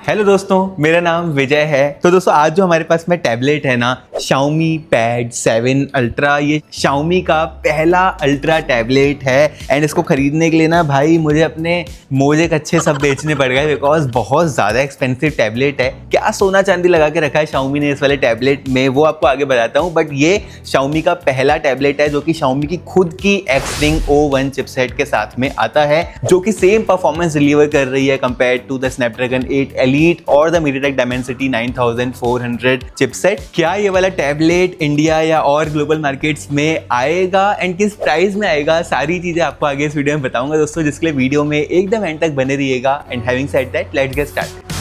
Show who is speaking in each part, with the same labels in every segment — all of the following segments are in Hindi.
Speaker 1: हेलो दोस्तों, मेरा नाम विजय है। तो दोस्तों आज जो हमारे पास में टैबलेट है ना, Xiaomi Pad 7 Ultra, ये Xiaomi का पहला अल्ट्रा टैबलेट है। एंड इसको खरीदने के लिए ना भाई मुझे अपने मोजे कच्छे सब बेचने पड़ गए, बिकॉज बहुत ज़्यादा एक्सपेंसिव टैबलेट है। क्या सोना चांदी लगा के रखा है Xiaomi ने इस वाले टैबलेट में, वो आपको आगे बताता हूँ। बट ये Xiaomi का पहला टैबलेट है जो कि Xiaomi की खुद की Xring O1 चिपसेट के साथ में आता है, जो कि सेम परफॉर्मेंस डिलीवर कर रही है compare to the Snapdragon 8 Elite और द MediaTek Dimensity 9400 चिपसेट। क्या ये वाला टैबलेट इंडिया या और ग्लोबल मार्केट्स में आएगा एंड किस प्राइस में आएगा, सारी चीजें आपको आगे इस वीडियो में बताऊंगा दोस्तों, जिसके लिए वीडियो में एकदम एंड तक बने रहिएगा। And having said that, let's get started.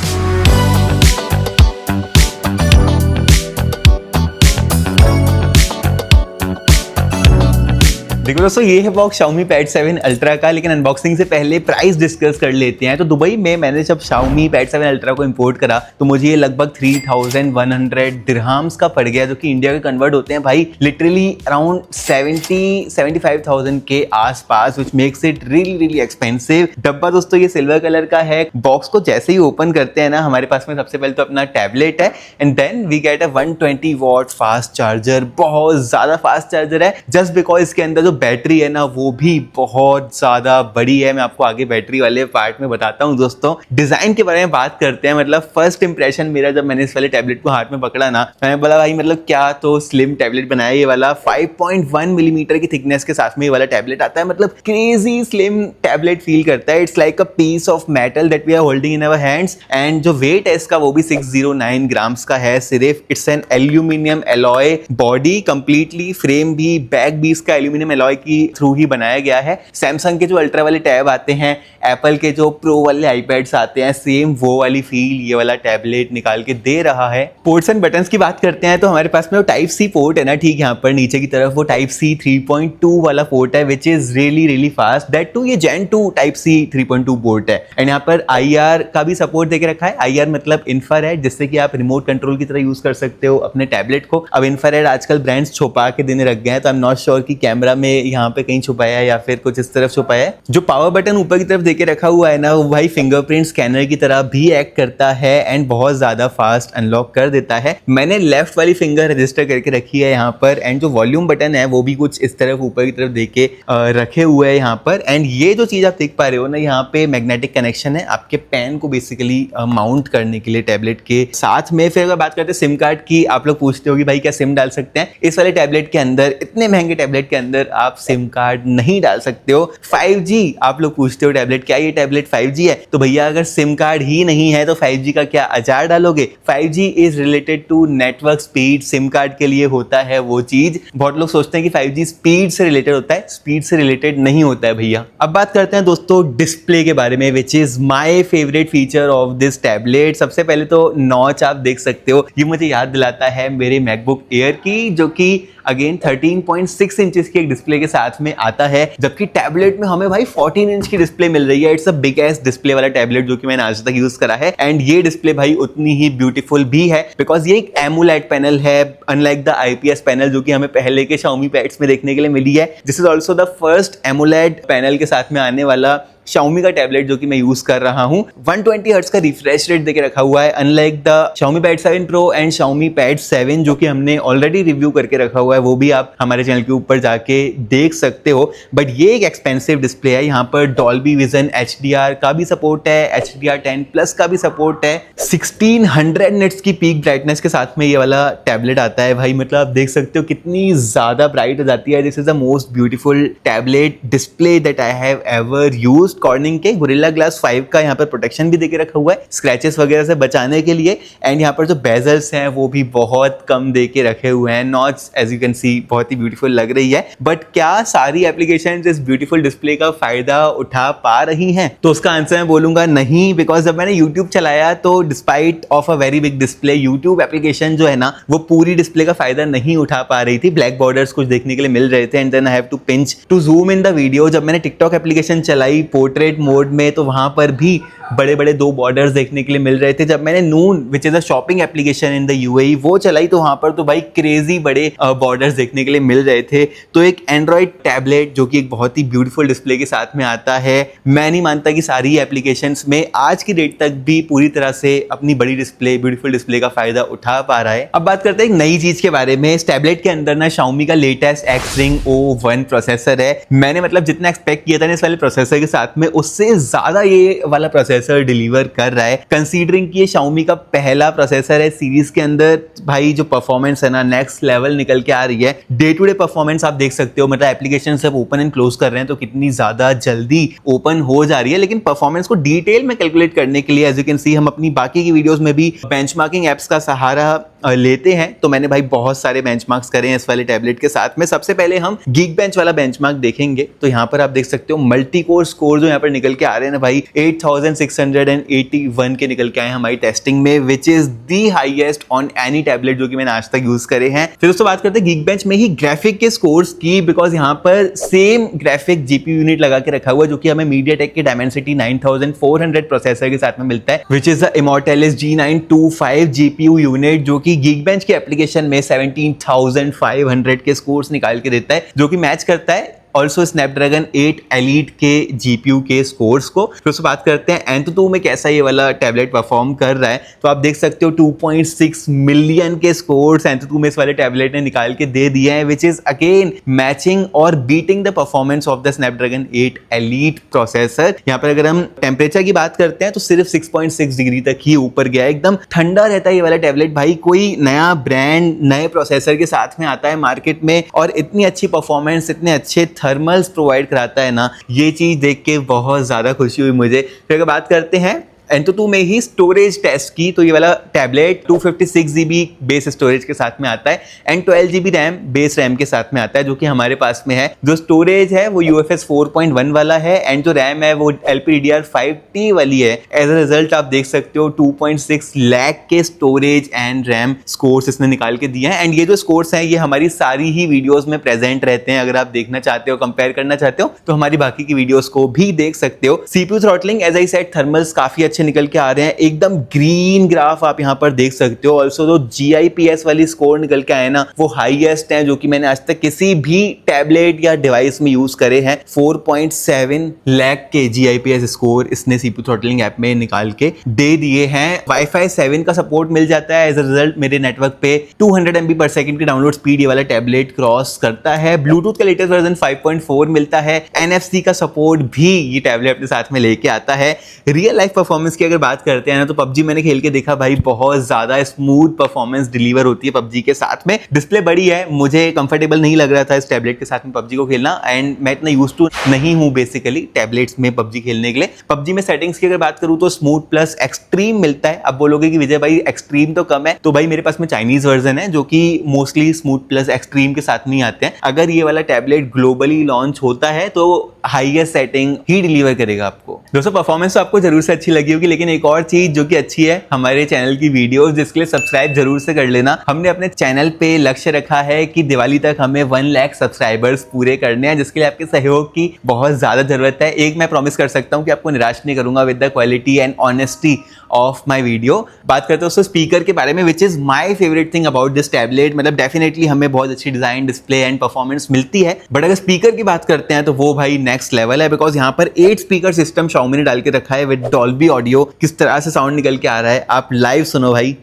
Speaker 1: देखो दोस्तों, ये है बॉक्स Xiaomi Pad 7 Ultra का, लेकिन अनबॉक्सिंग से पहले प्राइस डिस्कस कर लेते हैं। तो दुबई में मैंने जब Xiaomi Pad 7 Ultra को इंपोर्ट करा तो मुझे ये लगभग 3100 दिरहाम्स का पड़ गया, जो कि इंडिया के कन्वर्ट होते हैं भाई लिटरली अराउंड 75,000 के आसपास, which makes it really expensive. डब्बा दोस्तों ये सिल्वर कलर का है। बॉक्स को जैसे ही ओपन करते हैं ना, हमारे पास में सबसे पहले तो अपना टैबलेट है and then we get a 120 watt fast charger. बहुत ज्यादा फास्ट चार्जर है, जस्ट बिकॉज इसके अंदर जो बैटरी है ना वो भी बहुत ज्यादा बड़ी है। मैं आपको आगे बैटरी वाले पार्ट में बताता हूँ। दोस्तों डिजाइन के बारे में बात करते हैं। मतलब फर्स्ट इंप्रेशन मेरा जब मैंने इस वाले टैबलेट को हाथ में पकड़ा ना, मैंने बोला भाई मतलब क्या तो स्लिम टैबलेट बनाया ये वाला। 5.1 मिलीमीटर की थिकनेस के साथ में ये वाला टैबलेट आता है। मतलब क्रेजी स्लिम टैबलेट फील करता है। It's like a piece of metal that we are holding in our hands. And जो वेट है इसका वो भी 609 ग्राम्स का है सिर्फ। It's an aluminium alloy body completely, frame भी बैक भी इसका एल्यूमिनियम एलॉय की थ्रू ही बनाया गया है। सैमसंग के जो अल्ट्रा वाले टैब आते हैं, एप्पल के जो प्रो वाले आईपैड्स आते हैं, सेम वो वाली फील ये वाला टैबलेट निकाल के दे रहा है। पोर्ट्स एंड बटन्स की बात करते हैं तो हमारे पास में वो टाइप सी पोर्ट है ना, ठीक यहाँ पर नीचे की तरफ वो टाइप सी 3.2 वाला पोर्ट है, which is really fast. That too ये Gen 2 टाइप सी 3.2 पोर्ट है। एंड यहाँ पर IR का भी सपोर्ट देके रखा है। IR मतलब इंफ्रारेड, जिससे कि आप रिमोट कंट्रोल की तरह यूज कर सकते हो अपने टैबलेट को। अब इंफ्रारेड आजकल ब्रांड्स छुपा के देने लग गए हैं, तो आई एम नॉट श्योर कि कैमरा में यहाँ पे कहीं छुपाया है या फिर कुछ इस तरफ छुपाया है। जो पावर बटन ऊपर की तरफ देके रखा हुआ है ना, वो भाई फिंगरप्रिंट स्कैनर की तरह भी एक्ट करता है एंड बहुत ज्यादा फास्ट अनलॉक कर देता है। मैंने लेफ्ट वाली फिंगर रजिस्टर करके रखी है यहाँ पर। एंड जो वॉल्यूम बटन है वो भी कुछ इस तरफ ऊपर की तरफ देके रखे हुए हैं यहाँ पर। एंड ये जो चीज आप देख पा रहे हो ना, यहाँ पे मैग्नेटिक कनेक्शन है आपके पेन को बेसिकली माउंट करने के लिए टैबलेट के साथ में। फिर अगर बात करते हैं सिम कार्ड की, आप लोग पूछते हो कि भाई क्या सिम डाल सकते हैं इस वाले टैबलेट के अंदर? इतने महंगे टैबलेट के अंदर आप सिम कार्ड नहीं डाल सकते हो। 5G आप लोग पूछते हो टैबलेट, क्या ये टैबलेट 5G है? तो भैया अगर सिम कार्ड ही नहीं है तो 5G का क्या अचार डालोगे? 5G is related to network speed. SIM card के लिए होता है वो चीज। बहुत लोग सोचते हैं कि 5G स्पीड से रिलेटेड होता है, स्पीड से रिलेटेड नहीं होता है भैया। अब बात करते हैं दोस्तों डिस्प्ले के बारे में, which is my favourite feature of this tablet. सबसे पहले तो नॉच आप देख सकते हो, ये मुझे याद दिलाता है मेरे मैकबुक एयर की, जो कि अगेन 13.6 इंचेस की एक डिस्प्ले के साथ में आता है, जबकि टैबलेट में हमें भाई 14 इंच की डिस्प्ले मिल रही है। It's a big S display वाला टैबलेट जो कि मैंने आज तक यूज करा है। एंड ये डिस्प्ले भाई उतनी ही ब्यूटीफुल भी है, बिकॉज ये एक एमोलेड पैनल है, अनलाइक द IPS पैनल जो कि हमें पहले के Xiaomi पैड्स में देखने के लिए मिली है। This is also the first AMOLED panel के साथ में आने वाला Xiaomi का टैबलेट जो कि मैं यूज कर रहा हूं। 120 हर्ट्ज का रिफ्रेश रेट देके रखा हुआ है, unlike the Xiaomi Pad 7 Pro and Xiaomi Pad 7 जो कि हमने ऑलरेडी रिव्यू करके रखा हुआ है, वो भी आप हमारे चैनल के ऊपर जाके देख सकते हो। बट ये एक एक्सपेंसिव डिस्प्ले है। यहाँ पर Dolby Vision HDR का भी सपोर्ट है, HDR10+ का भी सपोर्ट है। 1600 निट्स की पीक ब्राइटनेस के साथ में ये वाला टैबलेट आता है भाई। मतलब आप देख सकते हो कितनी ज्यादा ब्राइट हो जाती है। This is the most beautiful tablet display that I have ever used. Cornering के Gorilla Glass 5 का यहाँ पर प्रोटेक्शन भी देके रखा हुआ है स्क्रैचेस वगैरह से बचाने के लिए। एंड यहाँ पर जो बेजल्स हैं वो भी बहुत कम देके रखे हुए हैं। Notch as you can see बहुत ही ब्यूटीफुल लग रही है। बट क्या सारी एप्लीकेशंस इस ब्यूटीफुल डिस्प्ले का फायदा उठा पा रही हैं? तो उसका आंसर मैं बोलूंगा नहीं, बिकॉज जब मैंने YouTube चलाया तो despite of a very big display, YouTube application जो है ना वो पूरी डिस्प्ले का फायदा नहीं उठा पा रही थी। ब्लैक बॉर्डर्स कुछ देखने के लिए मिल रहे थे and then I have to pinch to zoom in the video. जब मैंने TikTok एप्लीकेशन चलाई पोर्ट्रेट मोड में, तो वहाँ पर भी बड़े बड़े 2 बॉर्डर्स देखने के लिए मिल रहे थे। जब मैंने Noon which is a shopping application in the UAE वो चलाई तो वहाँ पर तो भाई क्रेजी बड़े बॉर्डर्स देखने के लिए मिल रहे थे। तो एक एंड्रॉयड टैबलेट जो कि एक बहुत ही ब्यूटीफुल डिस्प्ले के साथ में आता है, मैं नहीं मानता कि सारी एप्लीकेशंस में आज की डेट तक भी पूरी तरह से अपनी बड़ी डिस्प्ले, ब्यूटीफुल डिस्प्ले का फायदा उठा पा रहा है। अब बात करते हैं एक नई चीज के बारे में। इस टैबलेट के अंदर ना Xiaomi का लेटेस्ट Xring O1 प्रोसेसर है। मैंने मतलब जितना एक्सपेक्ट किया था ना इस वाले प्रोसेसर के साथ में, उससे ज्यादा ये वाला प्रोसेसर डिलीवर कर रहा है। कंसीडरिंग कि ये Xiaomi का पहला प्रोसेसर है सीरीज के अंदर, भाई जो परफॉर्मेंस है ना नेक्स्ट लेवल निकल के आ रही है। डे टू डे परफॉर्मेंस आप देख सकते हो, मतलब एप्लीकेशन सब ओपन एंड क्लोज कर रहे हैं तो कितनी ज्यादा जल्दी ओपन हो जा रही है। लेकिन परफॉर्मेंस को डिटेल में कैलकुलेट करने के लिए एज यू कैन सी हम अपनी बाकी की वीडियोस में भी बेंचमार्किंग एप्स का सहारा लेते हैं। तो मैंने भाई बहुत सारे बेंचमार्क्स करे हैं इस वाले टैबलेट के साथ में। सबसे पहले हम Geekbench वाला बेंचमार्क देखेंगे। तो यहाँ पर आप देख सकते हो मल्टी कोर स्कोर जो यहाँ पर निकल के आ रहे हैं ना भाई, 8681 के निकल के आए हैं हमारी टेस्टिंग में, which is the highest on any tablet जो कि मैंने आज तक यूज करे हैं। फिर उसके बात करते हैं Geekbench में ही ग्राफिक के स्कोर्स की, बिकॉज यहाँ पर सेम ग्राफिक जीपीयू यूनिट लगा के रखा हुआ है जो कि हमें MediaTek के Dimensity 9400 प्रोसेसर के साथ में मिलता है, which is the Immortalis G925 GPU unit जो कि Geekbench के एप्लीकेशन में 17500 के स्कोर्स निकाल के देता है, जो कि मैच करता है ऑल्सो स्नैपड्रैगन 8 एलीट के जीपीयू के स्कोर्स को। फिर उससे बात करते हैं Antutu में कैसा ये वाला टैबलेट परफॉर्म कर रहा है। तो आप देख सकते हो 2.6 मिलियन के स्कोर्स Antutu में इस वाले टैबलेट ने निकाल के दे दिए हैं, विच इज अगेन मैचिंग और beating the performance of the Snapdragon 8 elite processor. यहाँ पर अगर हम टेम्परेचर की बात करते हैं तो सिर्फ 6.6 डिग्री तक ही ऊपर गया है, एकदम ठंडा रहता है ये वाला टैबलेट। भाई कोई नया ब्रांड नए प्रोसेसर के साथ में आता है मार्केट में और इतनी अच्छी परफॉर्मेंस, इतने अच्छे थर्मल्स प्रोवाइड कराता है ना, ये चीज देख के बहुत ज्यादा खुशी हुई मुझे। फिर अगर बात करते हैं Antutu में ही स्टोरेज टेस्ट की, तो ये वाला टैबलेट 256 GB बेस स्टोरेज के साथ में आता है and 12 GB RAM base RAM के साथ में आता है, जो कि हमारे पास में है। जो स्टोरेज है वो UFS 4.1 वाला है एंड जो रैम है वो LPDDR5T वाली है। एज अ रिजल्ट आप देख सकते हो 2.6 लाख के स्टोरेज एंड रैम स्कोर्स इसने निकाल के दिए हैं। एंड ये जो स्कोर्स हैं ये हमारी सारी ही वीडियोस में प्रेजेंट रहते हैं। अगर आप देखना चाहते हो, कंपेयर करना चाहते हो तो हमारी बाकी की वीडियोस को भी देख सकते हो। CPU throttling as I said, thermals काफी अच्छे निकल के आ रहे हैं, एकदम ग्रीन ग्राफ आप यहां पर देख सकते हो। ऑल्सो जो GIPS वाली स्कोर निकल के आए ना वो हाईएस्ट है जो कि मैंने आज तक किसी भी टैबलेट या डिवाइस में यूज करे हैं। 4.7 लाख के GIPS स्कोर इसने CPU थ्रॉटलिंग ऐप में निकाल के दे दिए हैं। Wi-Fi 7 का सपोर्ट मिल जाता है। एज अ रिजल्ट मेरे नेटवर्क पे 200 MB पर सेकंड की डाउनलोड स्पीड ये वाला टैबलेट क्रॉस करता है। ब्लूटूथ का लेटेस्ट वर्जन 5.4 मिलता है। NFC का सपोर्ट भी ये टैबलेट अपने साथ में लेके आता है। रियल लाइफ परफॉर्मेंस की अगर बात करते हैं ना तो PUBG मैंने खेल के देखा भाई, बहुत ज्यादा स्मूथ परफॉर्मेंस डिलीवर होती है PUBG के साथ में। डिस्प्ले बड़ी है, मुझे कंफर्टेबल नहीं लग रहा था इस टैबलेट के साथ में PUBG को खेलना एंड मैं इतना यूज टू नहीं हूं बेसिकली टैबलेट्स में PUBG खेलने के लिए। PUBG में सेटिंग्स की अगर बात करूं तो स्मूथ प्लस एक्सट्रीम मिलता है। अब बोलोगे कि विजय भाई एक्सट्रीम तो कम है, तो भाई मेरे पास में चाइनीज वर्जन है जो कि मोस्टली स्मूथ प्लस एक्सट्रीम के साथ नहीं आते हैं। अगर ये वाला टैबलेट ग्लोबली लॉन्च होता है तो हाईएस्ट सेटिंग ही डिलीवर करेगा आपको। दोस्तों परफॉर्मेंस तो आपको जरूर से अच्छी लगी होगी, लेकिन एक और चीज जो कि अच्छी है, हमारे चैनल की वीडियोस जिसके लिए सब्सक्राइब जरूर से कर लेना। हमने अपने चैनल पे लक्ष्य रखा है कि दिवाली तक हमें 1 लाख सब्सक्राइबर्स पूरे करने हैं, जिसके लिए आपके सहयोग की बहुत ज्यादा जरूरत है। एक मैं प्रॉमिस कर सकता हूँ कि आपको निराश नहीं करूंगा with the quality and honesty of my video. बात करते हैं दोस्तों स्पीकर के बारे में, which is my favourite thing about this tablet. मतलब डेफिनेटली हमें बहुत अच्छी डिजाइन, डिस्प्ले एंड परफॉर्मेंस मिलती है, बट अगर स्पीकर की बात करते हैं तो वो भाई नेक्स्ट लेवल है। बिकॉज यहाँ पर 8 स्पीकर सिस्टम Xiaomi ने डाल के रखा है विद डॉल्बी ऑडियो। किस तरह से साउंड निकल के आ रहा है आप लाइव सुनो भाई।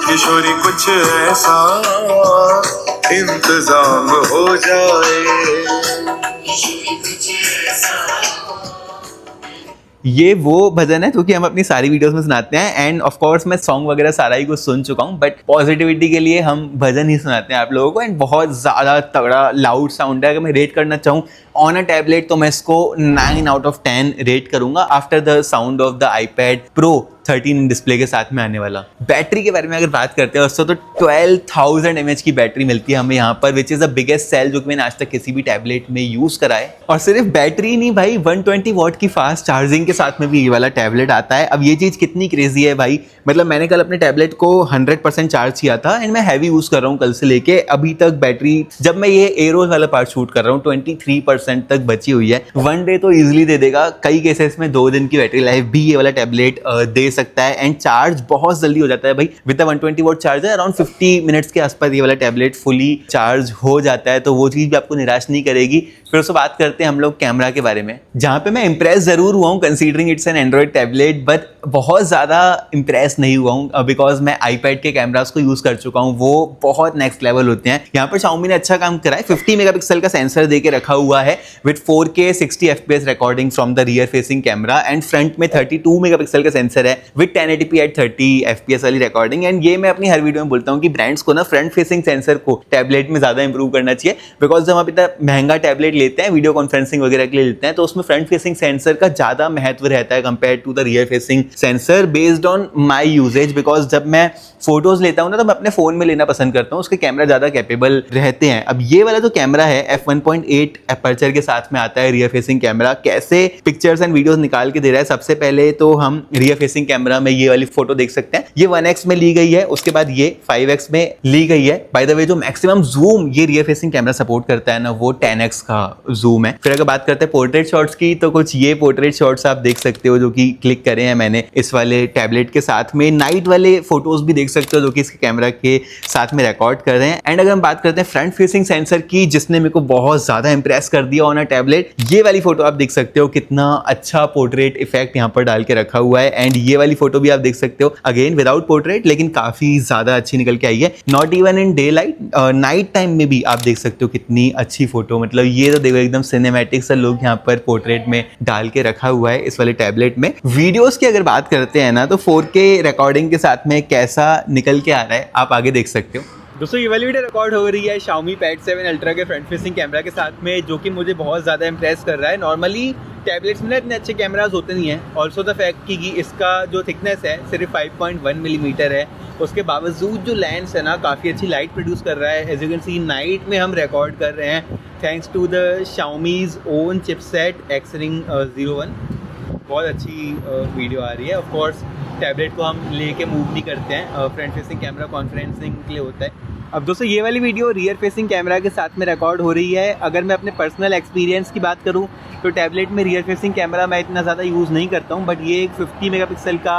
Speaker 2: किशोरी कुछ ऐसा इंतजाम हो जाए।
Speaker 1: ये वो भजन है जो कि हम अपनी सारी वीडियोस में सुनाते हैं एंड ऑफ कोर्स मैं सॉन्ग वगैरह सारा ही कुछ सुन चुका हूँ, बट पॉजिटिविटी के लिए हम भजन ही सुनाते हैं आप लोगों को। एंड बहुत ज़्यादा तगड़ा लाउड साउंड है। अगर मैं रेट करना चाहूँ ऑन अ टैबलेट तो मैं इसको 9 out of 10 रेट करूंगा after the sound of the iPad Pro 13 display के साथ में आने वाला। बैटरी के बारे में अगर बात करते हैं दोस्तों तो 12,000 mAh की बैटरी मिलती है हमें यहाँ पर, which is the biggest cell जो कि मैंने आज तक किसी भी टैबलेट में यूज करा है। और सिर्फ बैटरी नहीं भाई, 120 वॉट की फास्ट चार्जिंग के साथ में भी ये वाला टैबलेट आता है। अब ये चीज कितनी क्रेजी है भाई, मतलब मैंने कल अपने टैबलेट को 100% चार्ज किया था एंड मैं हैवी यूज कर रहा हूँ कल से लेके अभी तक। बैटरी जब मैं ये एरोज वाला पार्ट शूट कर रहा हूँ 23% 50% तक बची हुई है। 1 डे तो ईजिली दे देगा, कई केसेस में 2 दिन की बैटरी लाइफ भी ये वाला टैबलेट दे सकता है। एंड चार्ज बहुत जल्दी हो जाता है भाई, with 120 watt charger around 50 minutes के आसपास ये वाला टैबलेट फुली चार्ज हो जाता है, तो वो चीज़ भी आपको निराश नहीं करेगी। फिर उससे बात करते हैं हम लोग कैमरा के बारे में, जहाँ पे मैं इंप्रेस जरूर हुआ हूँ considering it's an Android tablet, but बहुत ज़्यादा इंप्रेस नहीं हुआ हूँ बिकॉज मैं आईपैड के कैमरास को यूज़ कर चुका हूँ, वो बहुत नेक्स्ट लेवल होते हैं। यहाँ पर Xiaomi ने अच्छा काम करा है, 50 मेगापिक्सल का सेंसर दे के रखा हुआ है with 4K 60 FPS recording from the rear facing camera, and front में 32 मेगापिक्सल का सेंसर है विद 1080p एट 30 FPS वाली रिकॉर्डिंग। एंड ये मैं अपनी हर वीडियो में बोलता हूँ कि ब्रांड्स को ना फ्रंट फेसिंग सेंसर को टैबलेट में ज़्यादा इंप्रूव करना चाहिए, बिकॉज जब आप इतना महंगा टैबलेट लेते हैं, वीडियो कॉन्फ्रेंसिंग वगैरह के लिए लेते हैं, तो उसमें फ्रंट फेसिंग सेंसर का ज़्यादा महत्व रहता है compare to the rear facing sensor based on my usage. Because जब मैं फोटोज लेता हूँ ना, तो मैं अपने फोन में लेना पसंद करता हूँ, उसके कैमरा ज़्यादा कैपेबल रहते हैं। अब ये वाला जो कैमरा है f1.8 अपर्चर के साथ में आता है रियर फेसिंग कैमरा, कैसे पिक्चर्स एंड वीडियोस निकाल के दे रहा है। सबसे पहले तो हम रियर फेसिंग कैमरा में ये वाली फोटो देख सकते हैं, ये 1x में ली गई है, उसके बाद ये 5x में ली गई है। बाय द वे जो मैक्सिमम जूम ये रियर फेसिंग कैमरा सपोर्ट करता है ना, वो 10x का जूम है। फिर अगर बात करते हैं पोर्ट्रेट शॉट्स की, तो कुछ ये पोर्ट्रेट शॉट्स आप देख सकते हो जो कि क्लिक करे हैं मैंने इस वाले टैबलेट के साथ में। नाइट वाले फोटोज भी देख सकते हो जो कि इसके कैमरा के साथ में रिकॉर्ड कर रहे हैं। एंड अगर हम बात करते हैं फ्रंट फेसिंग सेंसर की, जिसने मेरे को बहुत ज्यादा इंप्रेस कर दिया ऑन अ टैबलेट, ये वाली फोटो आप देख सकते हो कितना अच्छा पोर्ट्रेट इफेक्ट यहाँ पर डाल के रखा हुआ है। एंड ये वाली फोटो भी आप देख सकते हो, अगेन विदाउट पोर्ट्रेट, लेकिन काफी ज्यादा अच्छी निकल के आई है। Not even in day light, night time में भी आप देख सकते हो कितनी अच्छी फोटो, मतलब ये तो देखो एकदम सिनेमैटिक सा लुक यहाँ पर पोर्ट्रेट में डाल के रखा हुआ है इस वाले टैबलेट में। वीडियोस की अगर बात करते हैं ना, तो 4K रिकॉर्डिंग के साथ में कैसा निकल के आ रहा है आप आगे देख सकते हो। दोस्तों ये वाली वीडियो रिकॉर्ड हो रही है Xiaomi Pad 7 Ultra के फ्रंट फेसिंग कैमरा के साथ में, जो कि मुझे बहुत ज़्यादा इंप्रेस कर रहा है। नॉर्मली टैबलेट्स में ना इतने अच्छे कैमराज होते नहीं हैं। ऑल्सो द फैक्ट कि इसका जो थिकनेस है सिर्फ 5.1 मिलीमीटर है, उसके बावजूद जो लेंस है ना काफ़ी अच्छी लाइट प्रोड्यूस कर रहा है। As you can see night में हम रिकॉर्ड कर रहे हैं thanks to the Xiaomi's own chipset Xring 01। बहुत अच्छी वीडियो आ रही है। ऑफ कोर्स टैबलेट को हम लेके मूव नहीं करते हैं, फ्रंट फेसिंग कैमरा कॉन्फ्रेंसिंग के लिए होता है। अब दोस्तों ये वाली वीडियो रियर फेसिंग कैमरा के साथ में रिकॉर्ड हो रही है। अगर मैं अपने पर्सनल एक्सपीरियंस की बात करूं, तो टैबलेट में रियर फेसिंग कैमरा मैं इतना ज़्यादा यूज़ नहीं करता हूं, बट ये एक 50 मेगापिक्सल का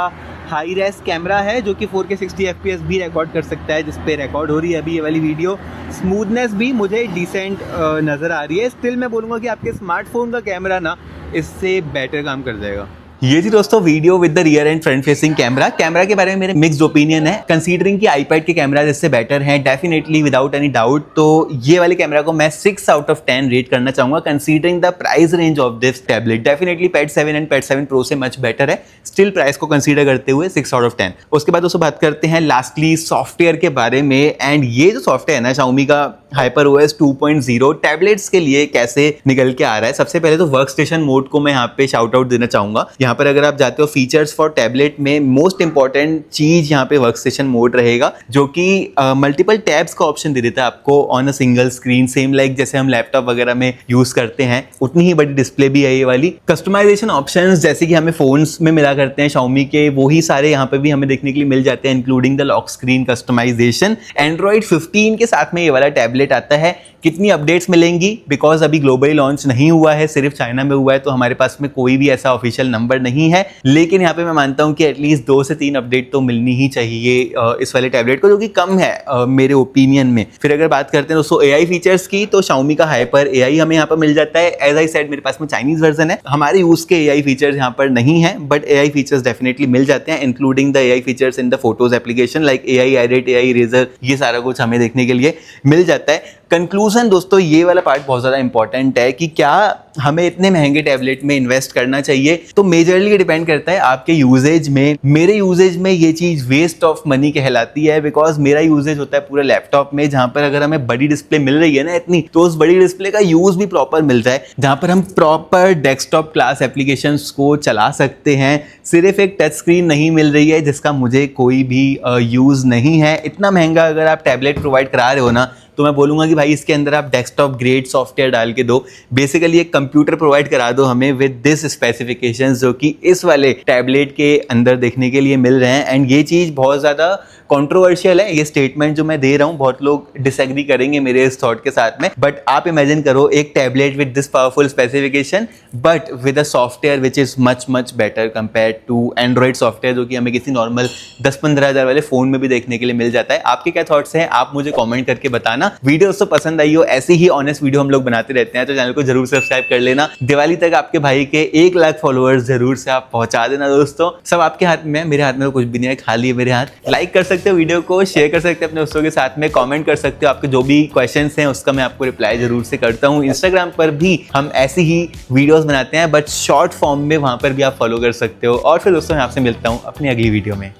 Speaker 1: हाई रेस कैमरा है जो कि 4K 60 FPS भी रिकॉर्ड कर सकता है, जिस पे रिकॉर्ड हो रही है अभी ये वाली वीडियो। स्मूथनेस भी मुझे डिसेंट नज़र आ रही है। स्टिल मैं बोलूँगा कि आपके स्मार्टफोन का कैमरा ना इससे बेटर काम कर जाएगा। ये थी दोस्तों video with the rear and front facing camera. Camera के बारे में मेरे मिक्स्ड ओपिनियन है, कंसीडरिंग कि आईपैड के कैमरा इससे बेटर हैं डेफिनेटली विदाउट एनी डाउट। तो ये वाले कैमरा को मैं 6 आउट ऑफ 10 रेट करना चाहूंगा considering the price range of this tablet. Definitely pad 7 and pad 7 pro से मच बेटर है, स्टिल प्राइस को कंसीडर करते हुए 6 आउट ऑफ 10। उसके बाद दोस्तों बात करते हैं लास्टली सॉफ्टवेयर के बारे में। एंड ये जो सॉफ्टवेयर है ना Xiaomi का HyperOS 2.0 टैबलेट्स के लिए कैसे निकल के आ रहा है। सबसे पहले तो वर्क स्टेशन मोड को मैं यहाँ पे शाउट आउट देना चाहूंगा। यहाँ पर अगर आप जाते हो फीचर्स फॉर टैबलेट में, मोस्ट इंपॉर्टेंट चीज यहाँ पे वर्क स्टेशन मोड रहेगा, जो कि मल्टीपल टैब्स का ऑप्शन दे देता है आपको on a single screen, same like जैसे हम लैपटॉप वगैरह में यूज करते हैं, उतनी ही बड़ी डिस्प्ले भी है ये वाली। कस्टमाइजेशन ऑप्शंस जैसे कि हमें फोन्स में मिला करते हैं Xiaomi के, वही सारे यहाँ पे भी हमें देखने के लिए मिल जाते हैं, including the lock screen customisation. Android 15 के साथ में ये वाला टैबलेट आता है। कितनी अपडेट्स मिलेंगी, बिकॉज अभी ग्लोबली लॉन्च नहीं हुआ है, सिर्फ चाइना में हुआ है, तो हमारे पास में कोई भी ऐसा ऑफिशियल नंबर नहीं है। लेकिन यहाँ पे मैं मानता हूँ कि एटलीस्ट 2 से 3 अपडेट तो मिलनी ही चाहिए इस वाले टैबलेट को, जो कि कम है मेरे ओपिनियन में। फिर अगर बात करते हैं दोस्तों AI फीचर्स की, तो Xiaomi का हाइपर AI हमें यहाँ पर मिल जाता है। एज आई सेड मेरे पास में चाइनीज वर्जन है, हमारे यूज के AI फीचर्स यहाँ पर नहीं है, बट AI फीचर्स डेफिनेटली मिल जाते हैं, including the AI features in the photos application like AI edit, AI eraser, ये सारा कुछ हमें देखने के लिए मिल जाता है। कंक्लूजन दोस्तों, ये वाला पार्ट बहुत ज़्यादा इंपॉर्टेंट है कि क्या हमें इतने महंगे टैबलेट में इन्वेस्ट करना चाहिए। तो मेजरली डिपेंड करता है आपके यूजेज में। मेरे यूजेज में ये चीज़ वेस्ट ऑफ मनी कहलाती है, बिकॉज मेरा यूजेज होता है पूरे लैपटॉप में, जहाँ पर अगर हमें बड़ी डिस्प्ले मिल रही है ना इतनी, तो उस बड़ी डिस्प्ले का यूज़ भी प्रॉपर मिल जाए, जहाँ पर हम प्रॉपर डेस्कटॉप क्लास एप्लीकेशंस को चला सकते हैं। सिर्फ एक टच स्क्रीन नहीं मिल रही है जिसका मुझे कोई भी यूज़ नहीं है। इतना महंगा अगर आप टैबलेट प्रोवाइड करा रहे हो ना, तो मैं बोलूँगा कि भाई इसके अंदर आप डेस्कटॉप ग्रेड सॉफ्टवेयर डाल के दो, बेसिकली एक कंप्यूटर प्रोवाइड करा दो हमें विद दिस स्पेसिफिकेशंस, जो कि इस वाले टैबलेट के अंदर देखने के लिए मिल रहे हैं। एंड ये चीज़ बहुत ज़्यादा कंट्रोवर्शियल है ये स्टेटमेंट जो मैं दे रहा हूँ, बहुत लोग डिसएग्री करेंगे मेरे इस थॉट के साथ में, बट आप इमेजिन करो एक tablet with this powerful specification but with a software which is much much better compare to Android software जो कि हमें किसी नॉर्मल 10-15 हज़ार वाले फोन में भी देखने के लिए मिल जाता है। आपके क्या थॉट्स हैं आप मुझे कमेंट करके बताना। वीडियो दोस्तों पसंद आई हो, ऐसी ही ऑनेस्ट वीडियो हम लोग बनाते रहते हैं, तो चैनल को जरूर सब्सक्राइब कर लेना। दिवाली तक आपके भाई के 1 लाख फॉलोअर्स जरूर से आप पहुंचा देना दोस्तों। सब आपके हाथ में है, मेरे हाथ में तो कुछ भी नहीं है, खाली है मेरे हाथ। लाइक कर सकते हो वीडियो को, शेयर कर सकते हो अपने दोस्तों के साथ में, कमेंट कर सकते हो, आपके जो भी क्वेश्चंस हैं उसका मैं आपको रिप्लाई जरूर से करता हूँ। इंस्टाग्राम पर भी हम ऐसी ही वीडियोस बनाते हैं बट शॉर्ट फॉर्म में, वहां पर भी आप फॉलो कर सकते हो। और फिर दोस्तों मैं आपसे मिलता हूँ अपनी अगली वीडियो में।